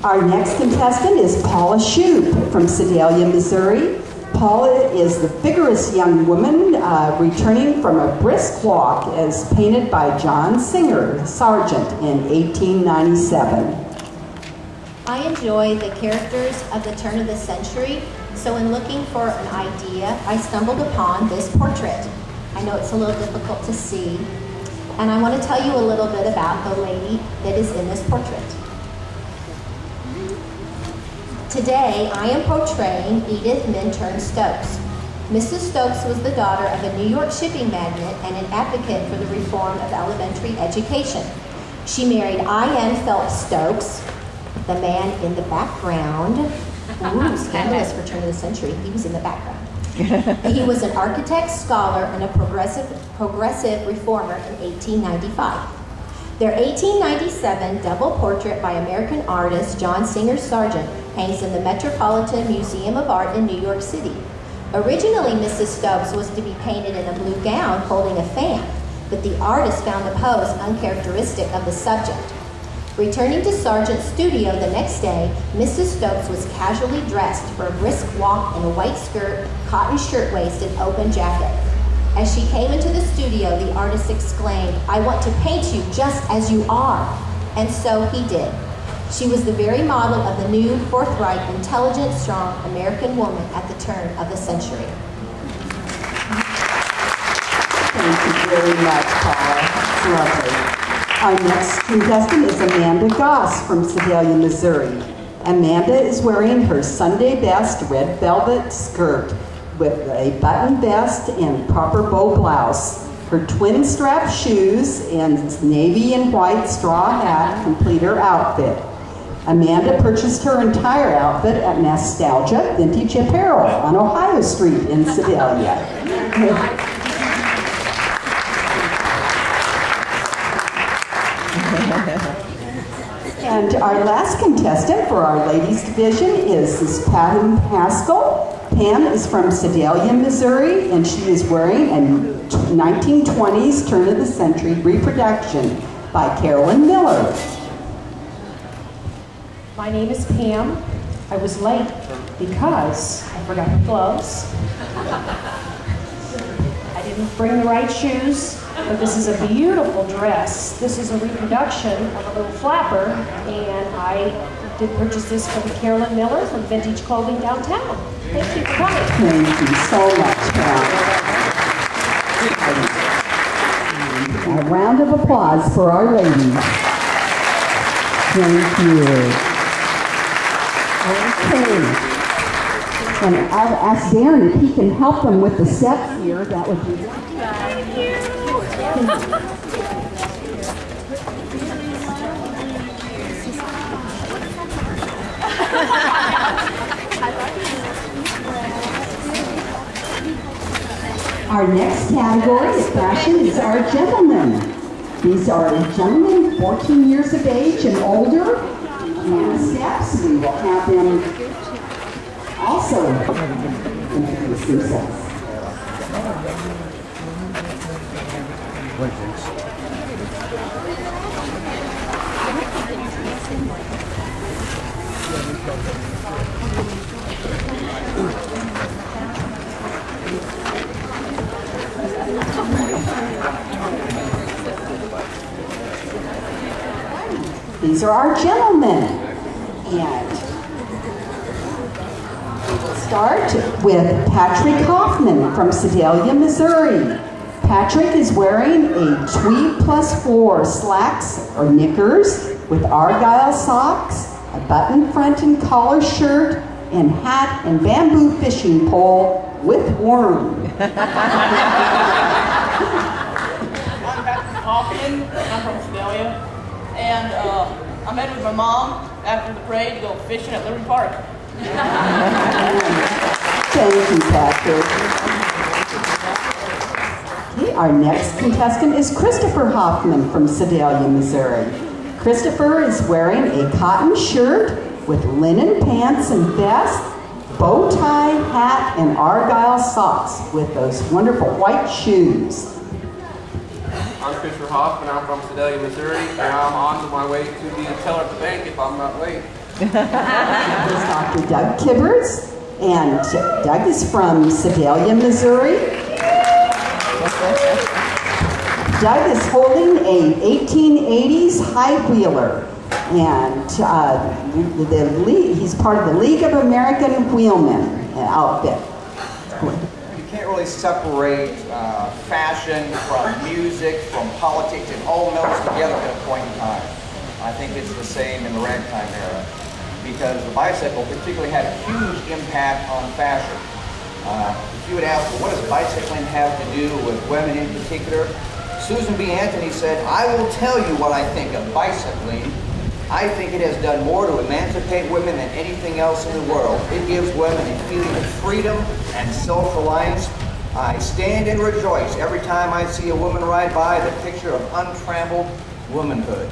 Our next contestant is Paula Shoup from Sedalia, Missouri. Paula is the vigorous young woman returning from a brisk walk as painted by John Singer Sargent in 1897. I enjoy the characters of the turn of the century, so in looking for an idea, I stumbled upon this portrait. I know it's a little difficult to see, and I want to tell you a little bit about the lady that is in this portrait. Today, I am portraying Edith Minturn Stokes. Mrs. Stokes was the daughter of a New York shipping magnate and an advocate for the reform of elementary education. She married I.N. Phelps Stokes, the man in the background. Ooh, scandalous for turn of the century. He was in the background. He was an architect, scholar, and a progressive reformer in 1895. Their 1897 double portrait by American artist John Singer Sargent hangs in the Metropolitan Museum of Art in New York City. Originally, Mrs. Stokes was to be painted in a blue gown holding a fan, but the artist found the pose uncharacteristic of the subject. Returning to Sargent's studio the next day, Mrs. Stokes was casually dressed for a brisk walk in a white skirt, cotton shirtwaist, and open jacket. As she came into the studio, the artist exclaimed, "I want to paint you just as you are." And so he did. She was the very model of the new, forthright, intelligent, strong American woman at the turn of the century. Thank you very much, Paula. It's lovely. Our next contestant is Amanda Goss from Sedalia, Missouri. Amanda is wearing her Sunday best red velvet skirt with a button vest and proper bow blouse. Her twin strap shoes and navy and white straw hat complete her outfit. Amanda purchased her entire outfit at Nostalgia Vintage Apparel on Ohio Street in Sedalia. And our last contestant for our ladies division is Pam Haskell. Pam is from Sedalia, Missouri, and she is wearing a 1920s turn of the century reproduction by Carolyn Miller. My name is Pam. I was late because I forgot my gloves. I didn't bring the right shoes, but this is a beautiful dress. This is a reproduction of a little flapper, and I did purchase this from Carolyn Miller from Vintage Clothing downtown. Thank you for coming. Thank you so much, Pam. A round of applause for our ladies. Thank you. Okay. And I'll ask Darren if he can help them with the steps here. That would be wonderful. Thank you. Our next category of fashion is our gentlemen. These are gentlemen 14 years of age and older. And steps, we will have them also introduce themselves. These are our gentlemen. And we'll start with Patrick Hoffman from Sedalia, Missouri. Patrick is wearing a tweed +4 slacks or knickers with argyle socks, a button front and collar shirt, and hat and bamboo fishing pole with worm. I'm Patrick Hoffman. I'm from Sedalia. And I met with my mom after the parade to go fishing at Liberty Park. Thank you, Patrick. Okay, our next contestant is Christopher Hoffman from Sedalia, Missouri. Christopher is wearing a cotton shirt with linen pants and vest, bow tie, hat, and argyle socks with those wonderful white shoes. I'm Christopher Hoffman. I'm from Sedalia, Missouri, and I'm on my way to be a teller at the bank if I'm not late. Is Dr. Doug Kibberts, and Doug is from Sedalia, Missouri. Doug is holding a 1880s high wheeler, and he's part of the League of American Wheelmen outfit. You can't really separate fashion from music, from politics. It all melts together at a point in time. I think it's the same in the ragtime era, because the bicycle particularly had a huge impact on fashion. If you would ask, well, what does bicycling have to do with women in particular? Susan B. Anthony said, I will tell you what I think of bicycling. I think it has done more to emancipate women than anything else in the world. It gives women a feeling of freedom and self-reliance. I stand and rejoice every time I see a woman ride by, the picture of untrammeled womanhood.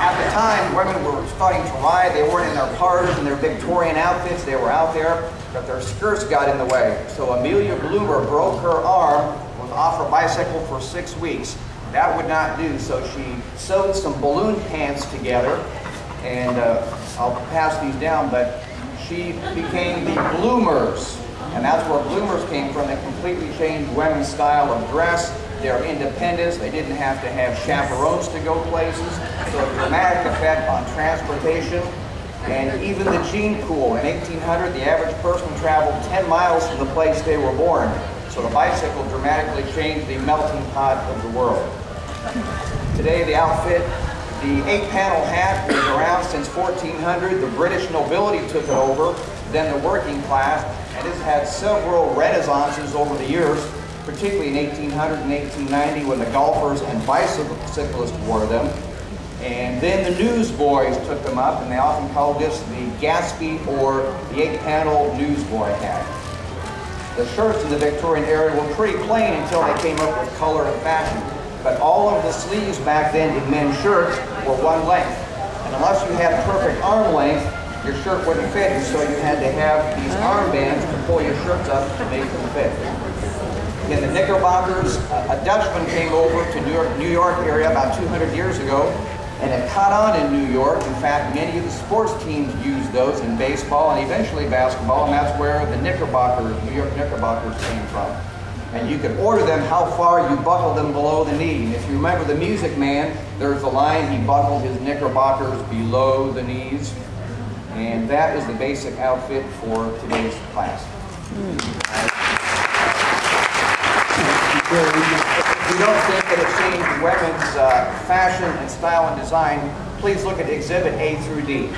At the time, women were starting to ride. They weren't in their cars and their Victorian outfits. They were out there, but their skirts got in the way. So Amelia Bloomer broke her arm, was off her bicycle for 6 weeks. That would not do, so she sewed some balloon pants together, and I'll pass these down, but she became the Bloomers, and that's where Bloomers came from. They completely changed women's style of dress, their independence. They didn't have to have chaperones to go places, so a dramatic effect on transportation. And even the gene pool. In 1800, the average person traveled 10 miles from the place they were born. So the bicycle dramatically changed the melting pot of the world. Today, the outfit, the 8-panel hat was around since 1400. The British nobility took it over, then the working class, and it's had several renaissances over the years, particularly in 1800 and 1890 when the golfers and bicyclists wore them. And then the newsboys took them up, and they often called this the Gatsby or the 8-panel newsboy hat. The shirts in the Victorian era were pretty plain until they came up with color and fashion. But all of the sleeves back then in men's shirts were one length. And unless you had perfect arm length, your shirt wouldn't fit, and so you had to have these armbands to pull your shirts up to make them fit. In the Knickerbockers, a Dutchman came over to New York area about 200 years ago, and it caught on in New York. In fact, many of the sports teams used those in baseball and eventually basketball, and that's where the Knickerbockers, New York Knickerbockers, came from. And you could order them how far you buckled them below the knee. And if you remember the Music Man, there's a line, he buckled his knickerbockers below the knees. And that is the basic outfit for today's class. If you don't think that it's changed women's fashion and style and design, please look at Exhibit A through D.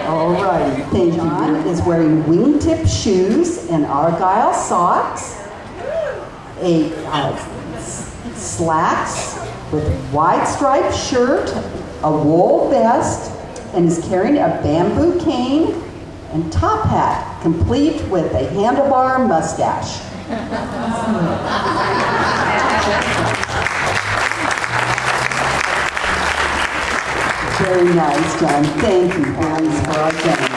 All right, thank you. John is wearing wingtip shoes and argyle socks, slacks with wide striped shirt, a wool vest, and is carrying a bamboo cane and top hat, complete with a handlebar mustache. Very nice, John. Thank you, Hans, for our gentleman.